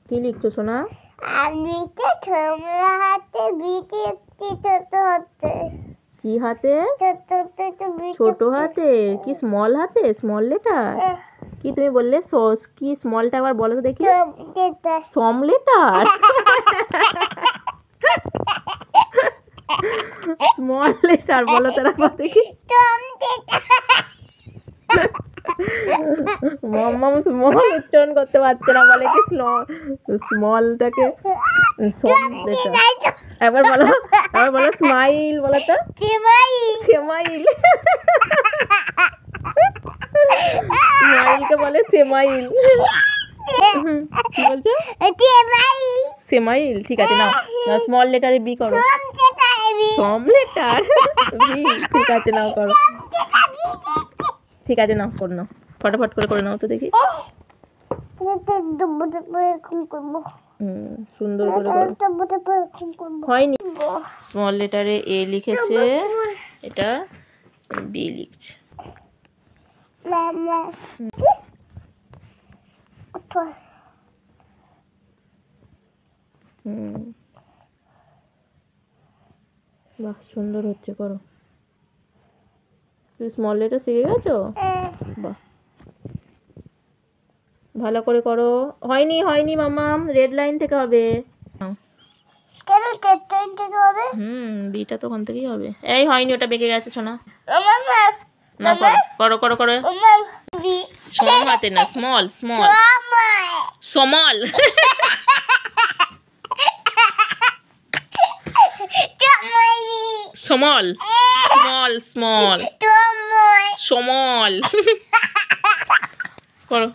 কি লিখছো সোনা? আমি তো ছোমরা হাতে বিটি একটি ছোট হাতে। কি হাতে? ছোট হাতে? কি স্মল হাতে? Small letter? কি তুমি বললে? কি স্মলটা আবার বলো তো দেখি। সম লেটার? স্মল লেটার বলো তো একবার দেখি। মাম্মাম স্মল উচ্চারণ করতে পারছে না, বলে কি স্মলটাকে সম লেটার। একবার বলো, একবার বলো স্মাইল, বলো তো। সেমাইল। স্মাইলকে বলে সেমাইল। কি বলছো? সেমাইল। ঠিক আছে, নাও স্মল লেটারে বি করো। সম লেটার বি। ঠিক আছে, নাও করো। ঠিক আছে, নাও করে নাও, ফটাফট করে নাও তো দেখি। সুন্দর করে হয়নি। স্মল লেটারে এ লিখেছে, এটা বি লিখছে। বাহ, সুন্দর হচ্ছে, করো। তুমি স্মল লেটার শিখে গেছো? বাহ, ভালো করে করো। হয়নি মাম্মাম, রেড লাইন থেকে হবে। বিটা তো ওখান থেকেই হবে। এই হয়নি, ওটা বেঁকে গেছে সোনা। না, করো করো করো। সম হাতে না, স্মল স্মল সমল। সমল স্মল স্মল সমল। করো।